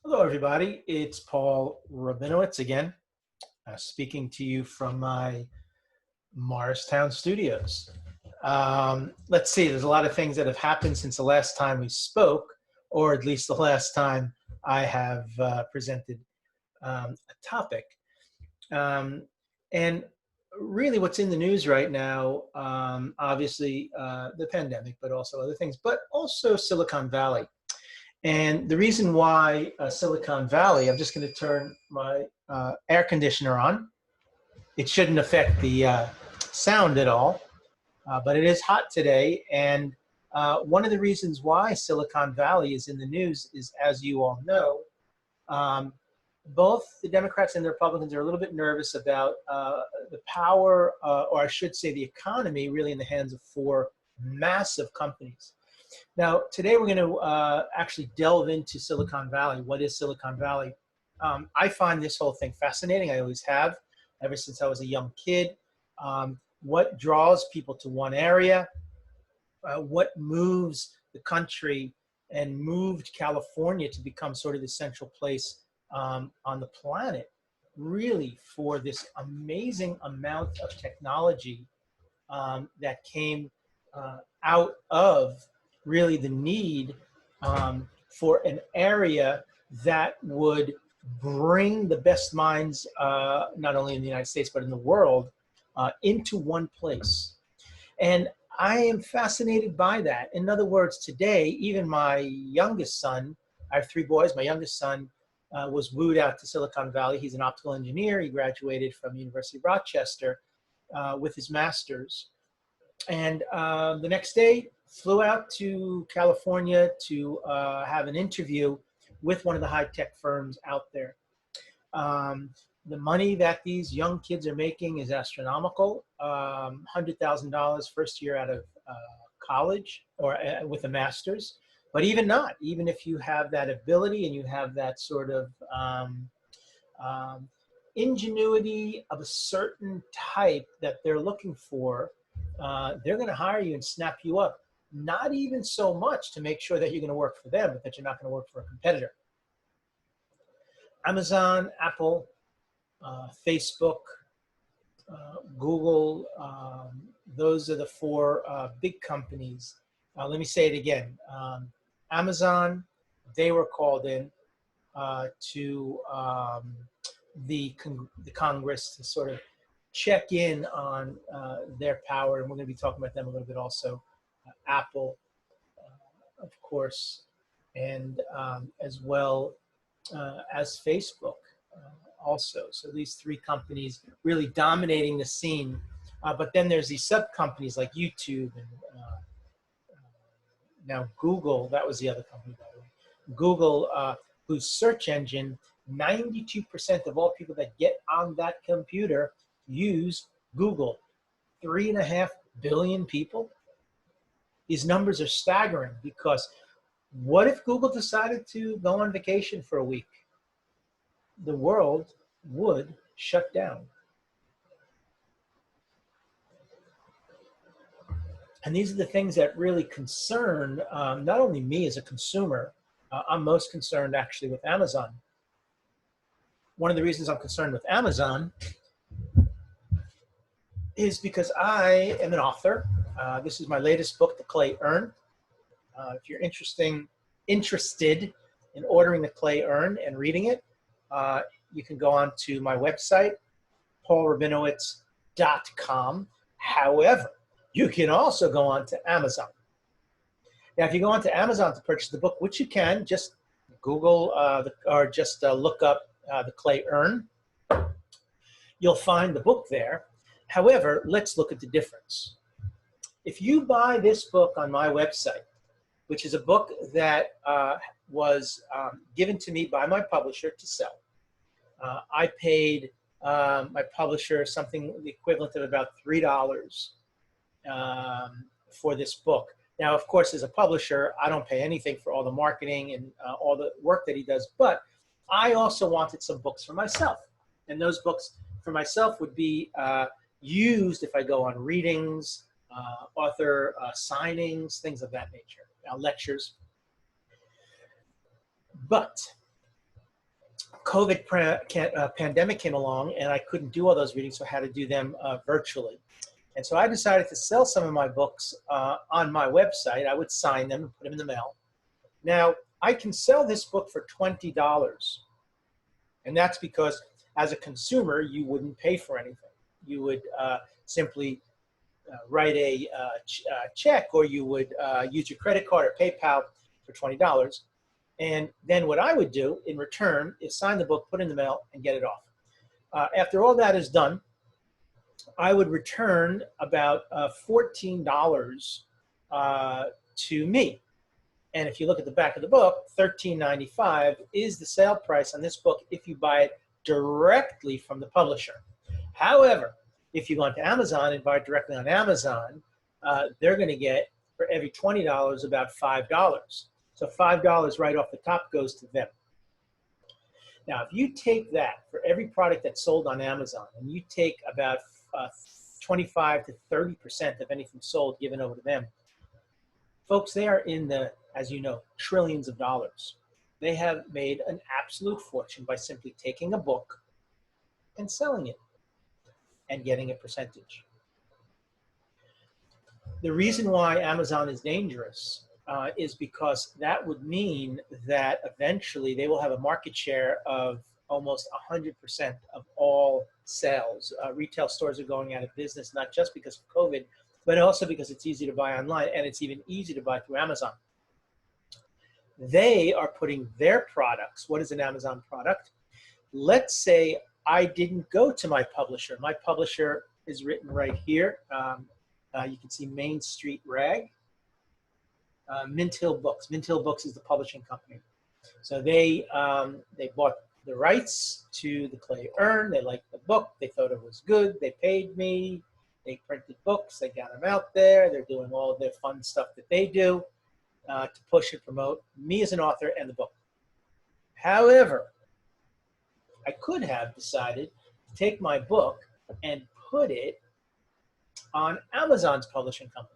Hello, everybody. It's Paul Rabinowitz again, speaking to you from my Morristown studios. Let's see, there's a lot of things that have happened since the last time we spoke, or at least the last time I have presented a topic. Um, and really, what's in the news right now, obviously, the pandemic, but also other things, but also Silicon Valley. And the reason why Silicon Valley, I'm just going to turn my air conditioner on. It shouldn't affect the sound at all, but it is hot today. And one of the reasons why Silicon Valley is in the news is, as you all know, um, both the Democrats and the Republicans are a little bit nervous about the power, or I should say the economy, really in the hands of four massive companies. Now, today we're going to actually delve into Silicon Valley. What is Silicon Valley? I find this whole thing fascinating. I always have, ever since I was a young kid. What draws people to one area? What moves the country and moved California to become sort of the central place on the planet, really, for this amazing amount of technology that came out of really the need for an area that would bring the best minds, not only in the United States, but in the world, into one place. And I am fascinated by that. In other words, today, even my youngest son, I have three boys, my youngest son was wooed out to Silicon Valley. He's an optical engineer. He graduated from the University of Rochester with his master's. And the next day, flew out to California to have an interview with one of the high-tech firms out there. The money that these young kids are making is astronomical. $100,000 first year out of college or with a master's. But even not, even if you have that ability and you have that sort of ingenuity of a certain type that they're looking for, they're going to hire you and snap you up. Not even so much to make sure that you're going to work for them, but that you're not going to work for a competitor. Amazon, Apple, Facebook, Google, those are the four big companies. Let me say it again. Amazon, they were called in to the Congress to sort of check in on their power, and we're going to be talking about them a little bit also. Apple, of course, and as well as Facebook also. So these three companies really dominating the scene. But then there's these sub-companies like YouTube and now Google. That was the other company, by the way. Google, whose search engine, 92% of all people that get on that computer use Google. 3.5 billion people. These numbers are staggering, because what if Google decided to go on vacation for a week? The world would shut down. And these are the things that really concern not only me as a consumer. I'm most concerned actually with Amazon. One of the reasons I'm concerned with Amazon is because I am an author. This is my latest book, The Clay Urn. If you're interested in ordering The Clay Urn and reading it, you can go on to my website, paulrabinowitz.com. However, you can also go on to Amazon. Now, if you go on to Amazon to purchase the book, which you can, just Google or just look up The Clay Urn. You'll find the book there. However, let's look at the difference. If you buy this book on my website, which is a book that was given to me by my publisher to sell, I paid my publisher something the equivalent of about $3 for this book. Now, of course, as a publisher, I don't pay anything for all the marketing and all the work that he does, but I also wanted some books for myself. And those books for myself would be used if I go on readings, author signings, things of that nature, lectures. But pandemic came along and I couldn't do all those readings, so I had to do them virtually. And so I decided to sell some of my books on my website. I would sign them and put them in the mail. Now, I can sell this book for $20. And that's because as a consumer, you wouldn't pay for anything. You would simply write a check, or you would use your credit card or PayPal for $20. And then what I would do in return is sign the book, put it in the mail, and get it off. After all that is done, I would return about $14 to me. And if you look at the back of the book, $13.95 is the sale price on this book if you buy it directly from the publisher. However, if you go onto Amazon and buy it directly on Amazon, they're going to get, for every $20, about $5. So $5 right off the top goes to them. Now, if you take that for every product that's sold on Amazon, and you take about 25 to 30% of anything sold given over to them, folks, they are in the, as you know, trillions of dollars. They have made an absolute fortune by simply taking a book and selling it and getting a percentage. The reason why Amazon is dangerous is because that would mean that eventually they will have a market share of almost 100% of all sales. Retail stores are going out of business, not just because of COVID, but also because it's easy to buy online, and it's even easy to buy through Amazon. They are putting their products. What is an Amazon product? Let's say I didn't go to my publisher. My publisher is written right here. You can see Main Street Rag. Mint Hill Books. Mint Hill Books is the publishing company. So they bought the rights to the Clay Urn. They liked the book. They thought it was good. They paid me. They printed books. They got them out there. They're doing all of their fun stuff that they do to push and promote me as an author and the book. However, I could have decided to take my book and put it on Amazon's publishing company.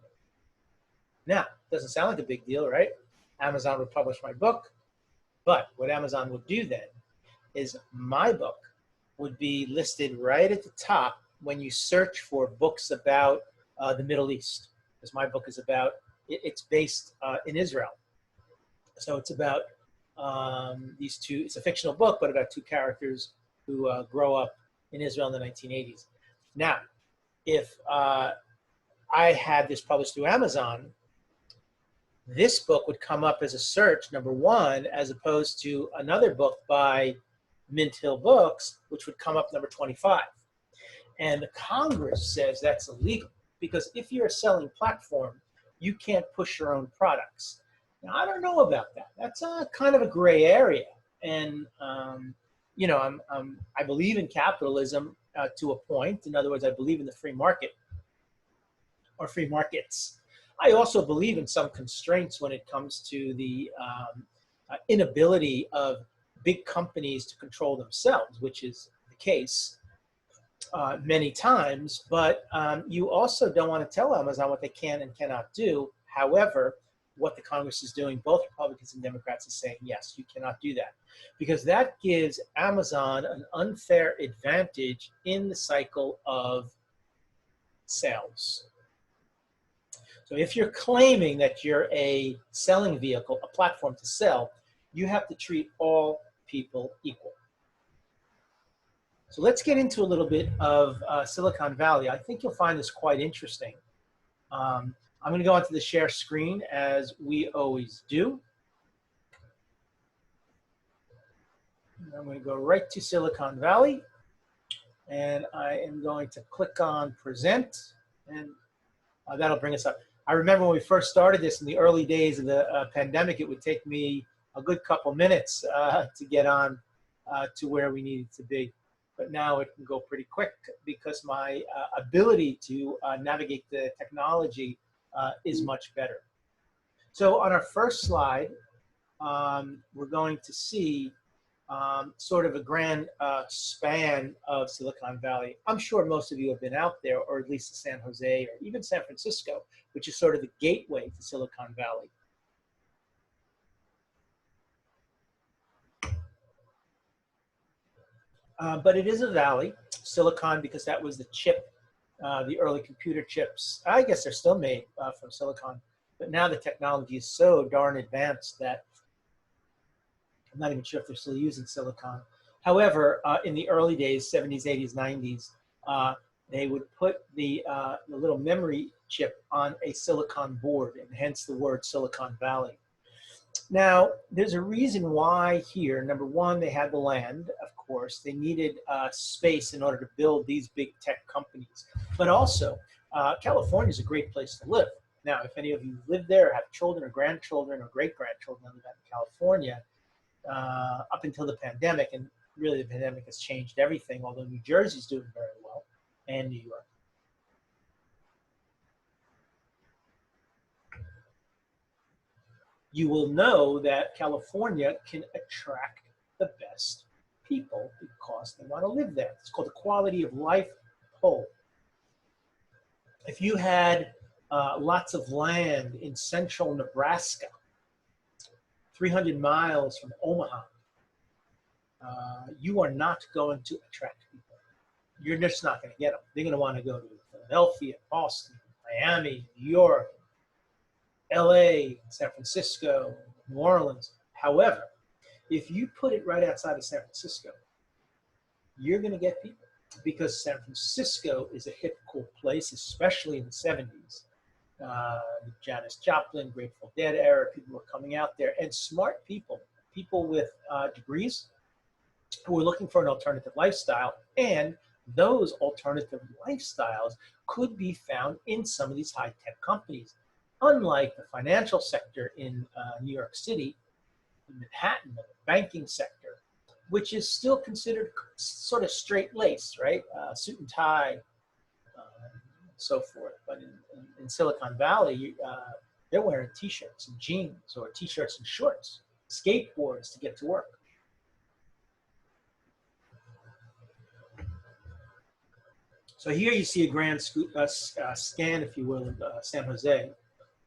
Now, doesn't sound like a big deal, right? Amazon would publish my book, but what Amazon would do then is my book would be listed right at the top when you search for books about the Middle East, because my book is about, it's based in Israel. So it's about these two, it's a fictional book, but about two characters who grow up in Israel in the 1980s. Now, if I had this published through Amazon, this book would come up as a search, #1, as opposed to another book by Mint Hill Books, which would come up number 25. And the Congress says that's illegal, because if you're a selling platform, you can't push your own products. Now, I don't know about that. That's a kind of a gray area. And, you know, I believe in capitalism to a point. In other words, I believe in the free market or free markets. I also believe in some constraints when it comes to the inability of big companies to control themselves, which is the case many times. But you also don't want to tell Amazon what they can and cannot do. However, what the Congress is doing, both Republicans and Democrats, is saying, yes, you cannot do that, because that gives Amazon an unfair advantage in the cycle of sales. So if you're claiming that you're a selling vehicle, a platform to sell, you have to treat all people equal. So let's get into a little bit of Silicon Valley. I think you'll find this quite interesting. I'm going to go onto the share screen as we always do. I'm going to go right to Silicon Valley, and I am going to click on present, and that'll bring us up. I remember when we first started this in the early days of the pandemic, it would take me a good couple minutes to get on to where we needed to be. But now it can go pretty quick because my ability to navigate the technology is much better. So on our first slide, we're going to see sort of a grand span of Silicon Valley. I'm sure most of you have been out there, or at least to San Jose or even San Francisco, which is sort of the gateway to Silicon Valley. But it is a valley, silicon, because that was the chip, the early computer chips. I guess they're still made from silicon, but now the technology is so darn advanced that I'm not even sure if they're still using silicon. However, in the early days, 70s, 80s, 90s, they would put the little memory chip on a silicon board, and hence the word Silicon Valley. Now, there's a reason why here. Number one, they had the land, of course. They needed space in order to build these big tech companies. But also, California is a great place to live. Now, if any of you live there, have children or grandchildren or great-grandchildren that live out in California, up until the pandemic, and really the pandemic has changed everything, although New Jersey's doing very well, and New York. You will know that California can attract the best people because they want to live there. It's called the quality of life poll. If you had lots of land in central Nebraska, 300 miles from Omaha, you are not going to attract people. You're just not going to get them. They're going to want to go to Philadelphia, Boston, Miami, New York, LA, San Francisco, New Orleans. However, if you put it right outside of San Francisco, you're going to get people, because San Francisco is a hip, cool place, especially in the 70s. Janis Joplin, Grateful Dead era, people were coming out there, and smart people, people with degrees who were looking for an alternative lifestyle, and those alternative lifestyles could be found in some of these high-tech companies. Unlike the financial sector in New York City, in Manhattan, the banking sector, which is still considered sort of straight-laced, right? Suit and tie, so forth. But in Silicon Valley, they're wearing T-shirts and jeans, or T-shirts and shorts, skateboards to get to work. So here you see a grand scan, if you will, of San Jose.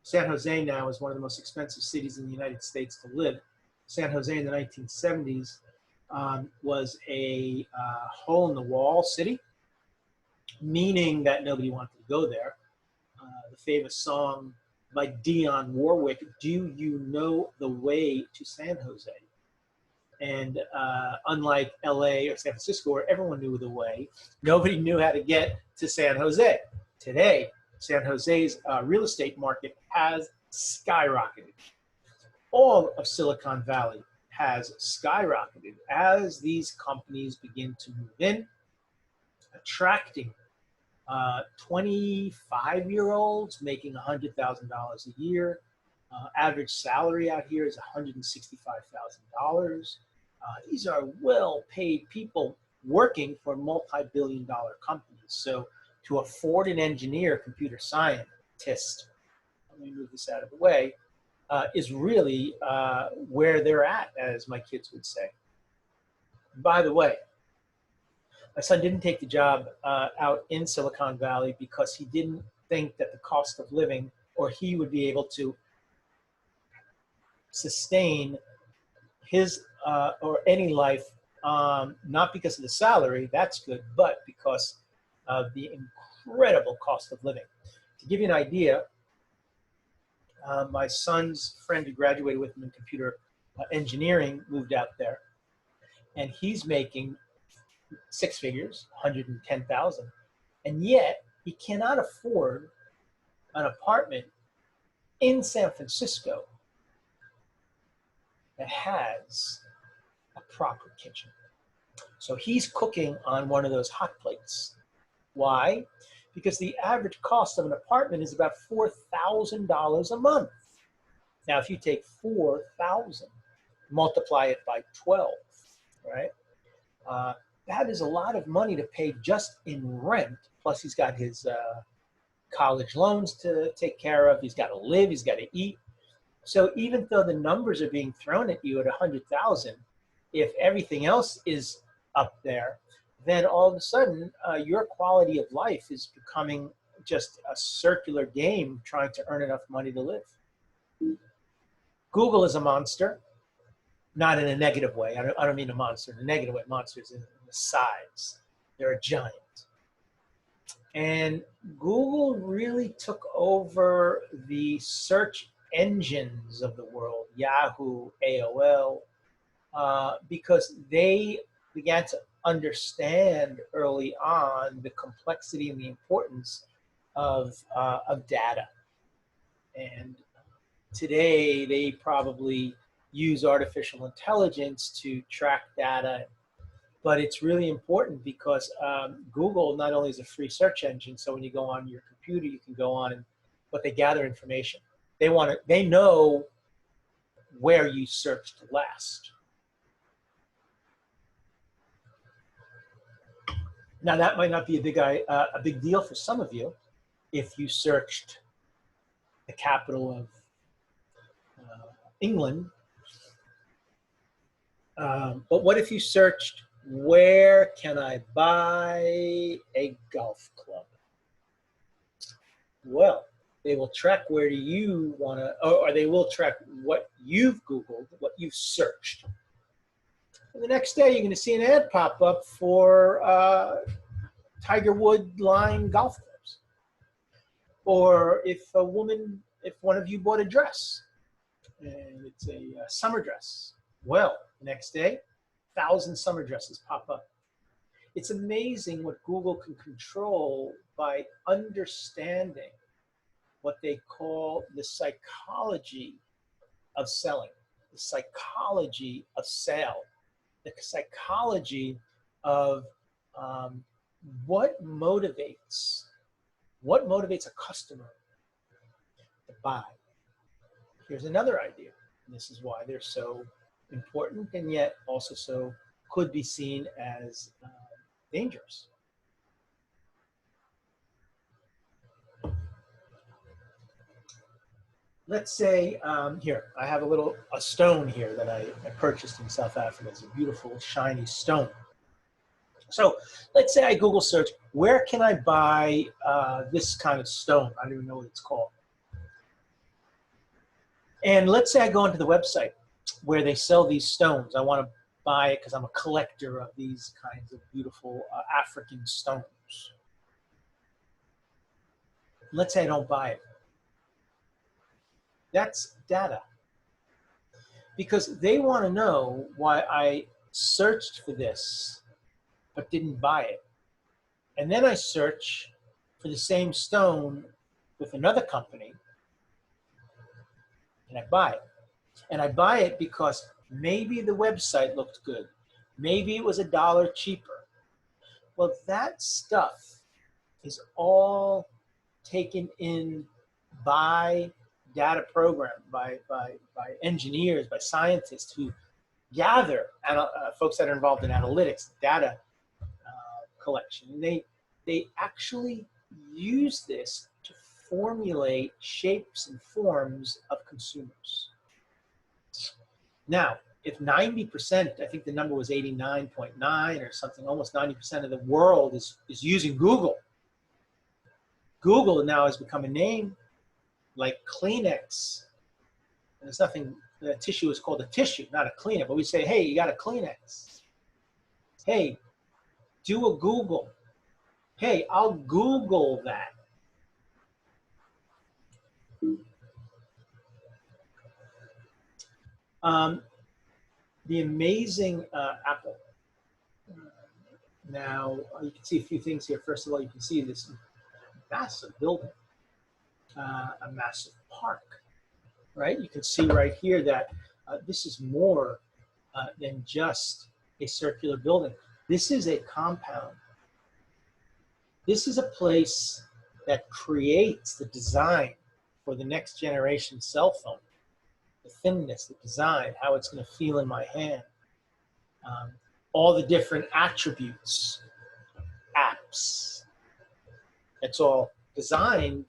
San Jose now is one of the most expensive cities in the United States to live. San Jose in the 1970s was a hole-in-the-wall city, meaning that nobody wanted to go there. The famous song by Dionne Warwick, "Do You Know the Way to San Jose?" And unlike LA or San Francisco, where everyone knew the way, nobody knew how to get to San Jose. Today, San Jose's real estate market has skyrocketed. All of Silicon Valley has skyrocketed as these companies begin to move in, attracting 25-year-olds making $100,000 a year. Average salary out here is $165,000. These are well-paid people working for multi-billion-dollar companies. So to afford an engineer, computer scientist, let me move this out of the way, is really where they're at, as my kids would say. By the way, my son didn't take the job out in Silicon Valley because he didn't think that the cost of living, or he would be able to sustain his or any life, not because of the salary, that's good, but because of the incredible cost of living. To give you an idea, my son's friend who graduated with him in computer engineering moved out there, and he's making six figures, 110,000, and yet he cannot afford an apartment in San Francisco that has a proper kitchen. So he's cooking on one of those hot plates. Why? Because the average cost of an apartment is about $4,000 a month. Now, if you take 4,000, multiply it by 12, right? That is a lot of money to pay just in rent. Plus, he's got his college loans to take care of. He's got to live. He's got to eat. So even though the numbers are being thrown at you at 100,000, if everything else is up there, then all of a sudden your quality of life is becoming just a circular game trying to earn enough money to live. Google is a monster. not in a negative way. I don't mean a monster in a negative way. Monsters in the size. They're a giant. And Google really took over the search engines of the world, Yahoo, AOL, because they began to understand early on the complexity and the importance of data. And today, they probably use artificial intelligence to track data, but it's really important because Google not only is a free search engine, so when you go on your computer, you can go on but they gather information. They know where you searched last. Now that might not be a big deal for some of you if you searched the capital of England. But what if you searched, where can I buy a golf club? Well, they will track where do you want to, or they will track what you've Googled, what you've searched. And the next day, you're going to see an ad pop up for Tiger Wood line golf clubs. Or if one of you bought a dress, and it's a summer dress, well, the next day, 1,000 summer dresses pop up. It's amazing what Google can control by understanding what they call the psychology of selling, the psychology of sale, the psychology of what motivates a customer to buy. Here's another idea. And this is why they're so important and yet also could be seen as dangerous. Let's say here, I have a stone here that I purchased in South Africa. It's a beautiful, shiny stone. So let's say I Google search, where can I buy this kind of stone? I don't even know what it's called. And let's say I go into the website where they sell these stones. I want to buy it because I'm a collector of these kinds of beautiful African stones. Let's say I don't buy it. That's data. Because they want to know why I searched for this but didn't buy it. And then I search for the same stone with another company and I buy it. And I buy it because maybe the website looked good. Maybe it was $1 cheaper. Well, that stuff is all taken in by data program, by engineers, by scientists who gather, folks that are involved in analytics, data collection. And they actually use this to formulate shapes and forms of consumers. Now, if 90%, I think the number was 89.9 or something, almost 90% of the world is using Google. Google now has become a name like Kleenex. And there's nothing, the tissue is called a tissue, not a Kleenex. But we say, hey, you got a Kleenex. Hey, do a Google. Hey, I'll Google that. The amazing Apple. Now, you can see a few things here. First of all, you can see this massive building, a massive park, right? You can see right here that this is more than just a circular building. This is a compound. This is a place that creates the design for the next generation cell phone. The thinness, the design, how it's going to feel in my hand, all the different attributes, apps. It's all designed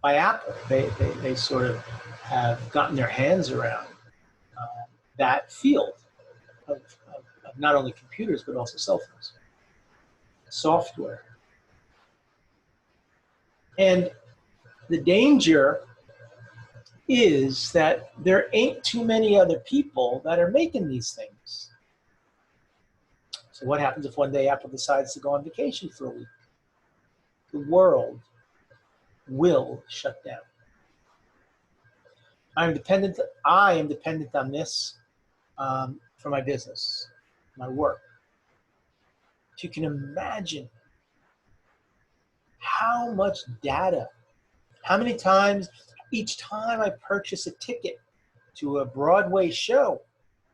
by Apple. They sort of have gotten their hands around that field of not only computers, but also cell phones, software. And the danger is that there ain't too many other people that are making these things. So what happens if one day Apple decides to go on vacation for a week? The world will shut down. I am dependent on this for my business, my work. If you can imagine how much data, how many times, each time I purchase a ticket to a Broadway show,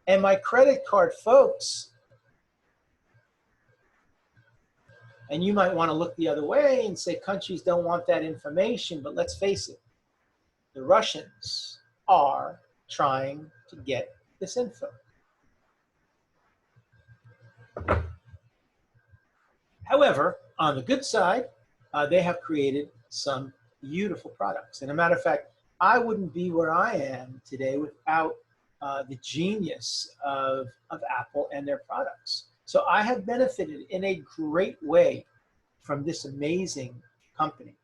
and my credit card, folks, and you might want to look the other way and say countries don't want that information, but let's face it, the Russians are trying to get this info. However, on the good side, they have created some beautiful products. And a matter of fact, I wouldn't be where I am today without the genius of Apple and their products. So I have benefited in a great way from this amazing company.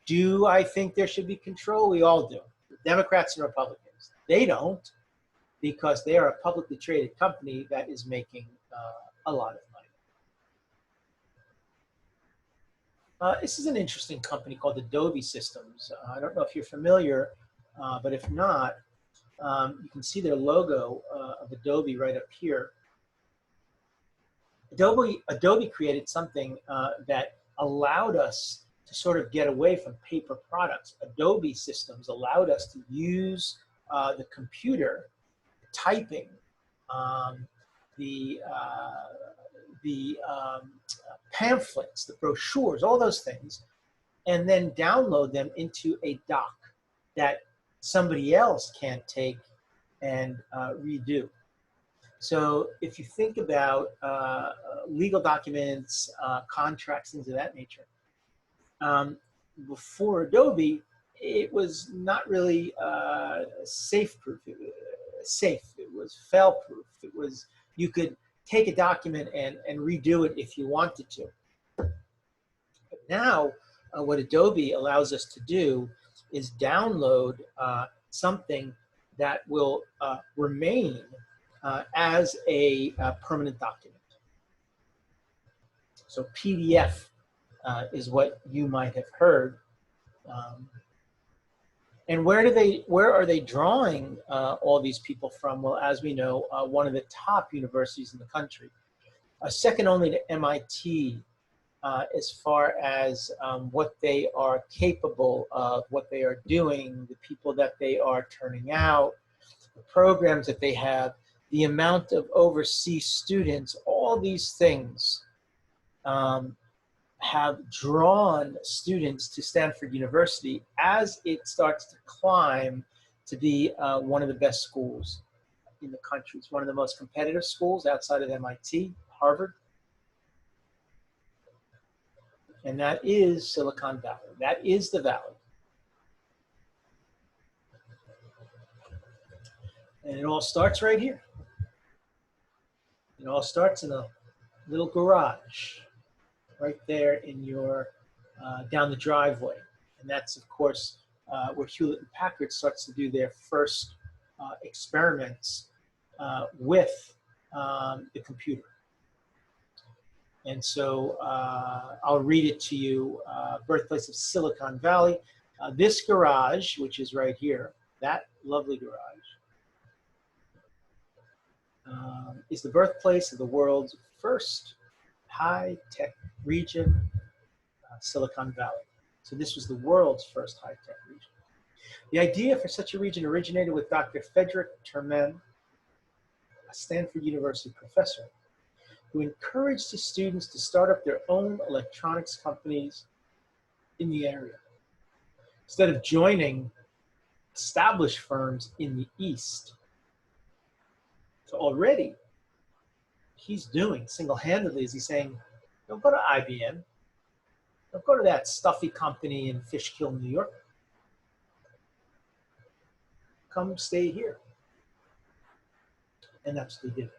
Do I think there should be control? We all do. Democrats and Republicans. They don't, because they are a publicly traded company that is making a lot of money. This is an interesting company called Adobe Systems. I don't know if you're familiar, but if not, you can see their logo of Adobe right up here. Adobe created something that allowed us to sort of get away from paper products. Adobe Systems allowed us to use the computer, typing, the pamphlets, the brochures, all those things, and then download them into a doc that somebody else can't take and redo. So if you think about legal documents, contracts, things of that nature, before Adobe, it was not really safe-proof. It was fail-proof. It was, you could take a document and redo it if you wanted to. But now, what Adobe allows us to do is download something that will remain as a permanent document. So PDF is what you might have heard. And where are they drawing all these people from? Well, as we know, one of the top universities in the country, second only to MIT as far as what they are capable of, what they are doing, the people that they are turning out, the programs that they have, the amount of overseas students, all these things have drawn students to Stanford University as it starts to climb to be one of the best schools in the country. It's one of the most competitive schools outside of MIT, Harvard. And that is Silicon Valley. That is the valley. And it all starts right here. It all starts in a little garage right there in your, down the driveway. And that's, of course, where Hewlett and Packard starts to do their first experiments with the computer. And so I'll read it to you, birthplace of Silicon Valley. This garage, which is right here, that lovely garage, is the birthplace of the world's first high-tech region, Silicon Valley. So this was the world's first high-tech region. The idea for such a region originated with Dr. Frederick Terman, a Stanford University professor, who encouraged his students to start up their own electronics companies in the area, instead of joining established firms in the East. So already, he's doing single-handedly is he's saying, don't go to IBM. Don't go to that stuffy company in Fishkill, New York. Come stay here. And that's what they did.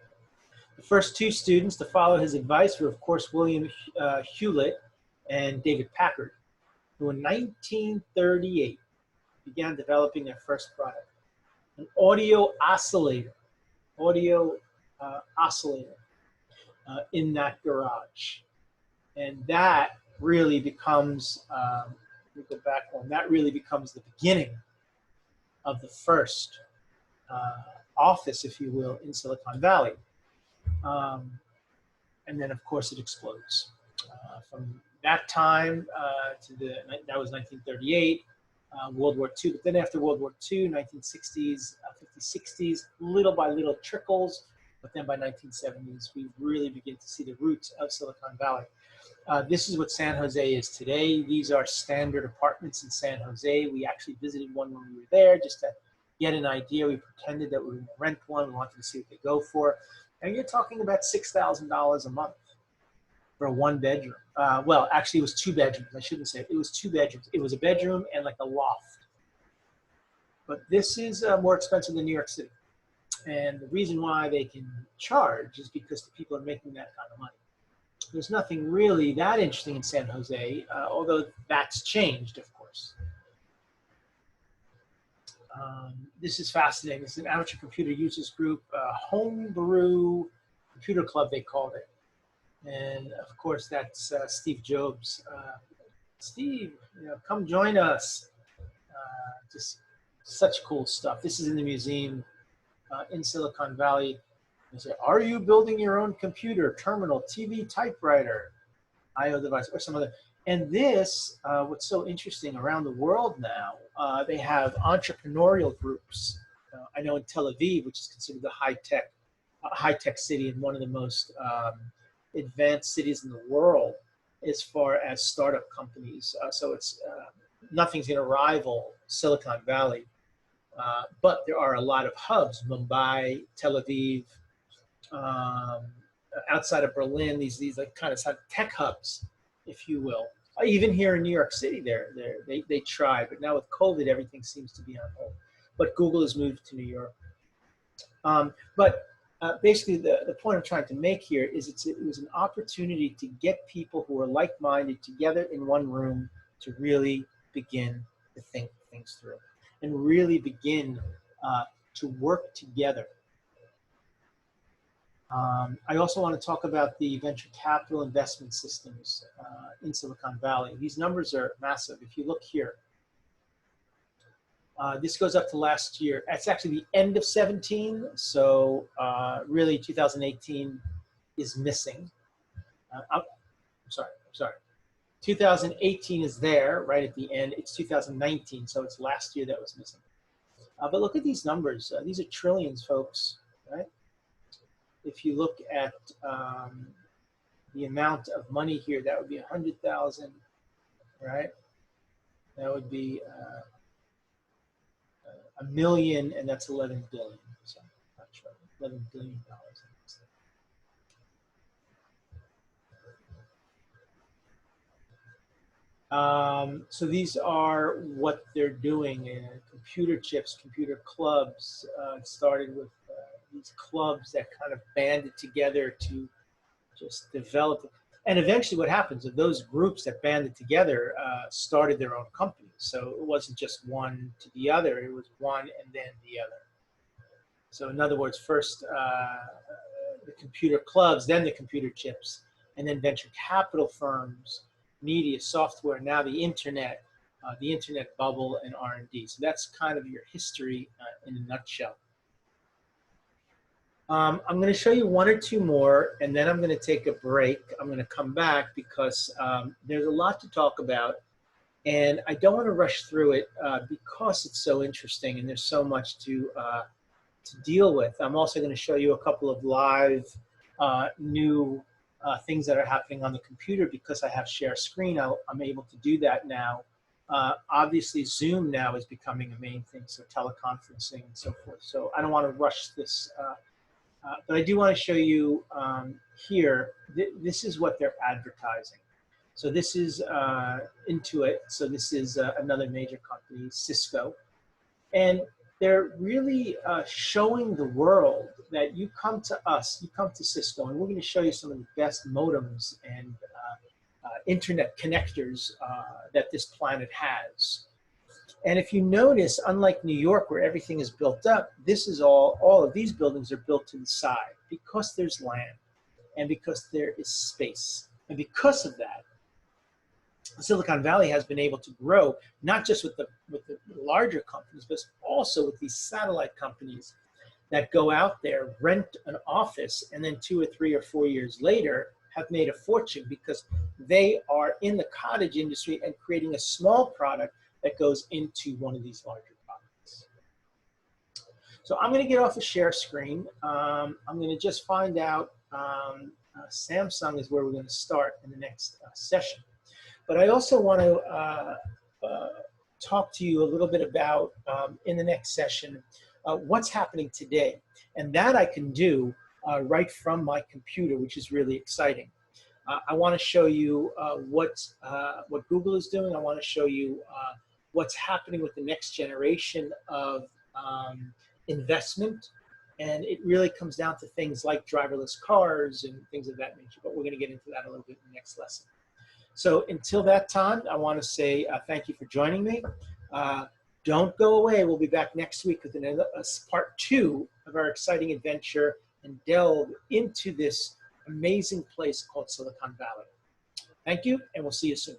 The first two students to follow his advice were, of course, William Hewlett and David Packard, who in 1938 began developing their first product, an audio oscillator, audio oscillator in that garage. And that really becomes, let me go back one, that really becomes the beginning of the first office, if you will, in Silicon Valley. And then, of course, it explodes. From that time that was 1938, World War II. But then after World War II, 1960s, 50s, 60s, little by little trickles. But then by 1970s, we really begin to see the roots of Silicon Valley. This is what San Jose is today. These are standard apartments in San Jose. We actually visited one when we were there just to get an idea. We pretended that we were going to rent one. We wanted to see what they go for. And you're talking about $6,000 a month for a one bedroom. Well, actually it was two bedrooms. I shouldn't say it. It was two bedrooms. It was a bedroom and like a loft. But this is more expensive than New York City. And the reason why they can charge is because the people are making that kind of money. There's nothing really that interesting in San Jose, although that's changed, of course. This is fascinating. This is an amateur computer users group, homebrew computer club, they called it. And of course, that's Steve Jobs. Steve, come join us. Just such cool stuff. This is in the museum in Silicon Valley. They say, are you building your own computer, terminal, TV, typewriter, I/O device, or some other? And this, what's so interesting around the world now, they have entrepreneurial groups. I know in Tel Aviv, which is considered the high-tech city and one of the most advanced cities in the world as far as startup companies. So it's nothing's going to rival Silicon Valley. But there are a lot of hubs, Mumbai, Tel Aviv, outside of Berlin, these like kind of tech hubs, if you will. Even here in New York City, they try, but now with COVID, everything seems to be on hold. But Google has moved to New York. Basically, the point I'm trying to make here is it was an opportunity to get people who are like-minded together in one room to really begin to think things through and really begin to work together. I also want to talk about the venture capital investment systems in Silicon Valley. These numbers are massive. If you look here, this goes up to last year. It's actually the end of 17, so really 2018 is missing. I'm sorry. 2018 is there right at the end. It's 2019, so it's last year that was missing. But look at these numbers. These are trillions, folks, right? If you look at the amount of money here, that would be 100,000, right? That would be a million, and that's 11 billion. So, not sure, $11 billion. So these are what they're doing in computer chips, computer clubs. It started with these clubs that kind of banded together to just develop. And eventually what happens is those groups that banded together started their own companies. So it wasn't just one to the other, it was one and then the other. So in other words, first the computer clubs, then the computer chips, and then venture capital firms, media, software, now the internet bubble, and R&D. So that's kind of your history in a nutshell. I'm going to show you one or two more, and then I'm going to take a break. I'm going to come back because there's a lot to talk about, and I don't want to rush through it because it's so interesting and there's so much to deal with. I'm also going to show you a couple of live new things that are happening on the computer because I have share screen. I'm able to do that now. Obviously, Zoom now is becoming a main thing, so teleconferencing and so forth. So I don't want to rush this. But I do want to show you here, this is what they're advertising. So this is Intuit. So this is another major company, Cisco. And they're really showing the world that you come to us, you come to Cisco, and we're going to show you some of the best modems and internet connectors that this planet has. And if you notice, unlike New York where everything is built up, this is all of these buildings are built to the side because there's land and because there is space. And because of that, Silicon Valley has been able to grow, not just with the larger companies, but also with these satellite companies that go out there, rent an office, and then 2 or 3 or 4 years later have made a fortune because they are in the cottage industry and creating a small product that goes into one of these larger products. So I'm going to get off the share screen. I'm going to just find out, Samsung is where we're going to start in the next session. But I also want to talk to you a little bit about, in the next session, what's happening today. And that I can do right from my computer, which is really exciting. I want to show you what Google is doing. I want to show you what's happening with the next generation of investment. And it really comes down to things like driverless cars and things of that nature. But we're going to get into that a little bit in the next lesson. So until that time, I want to say thank you for joining me. Don't go away. We'll be back next week with another part 2 of our exciting adventure and delve into this amazing place called Silicon Valley. Thank you, and we'll see you soon.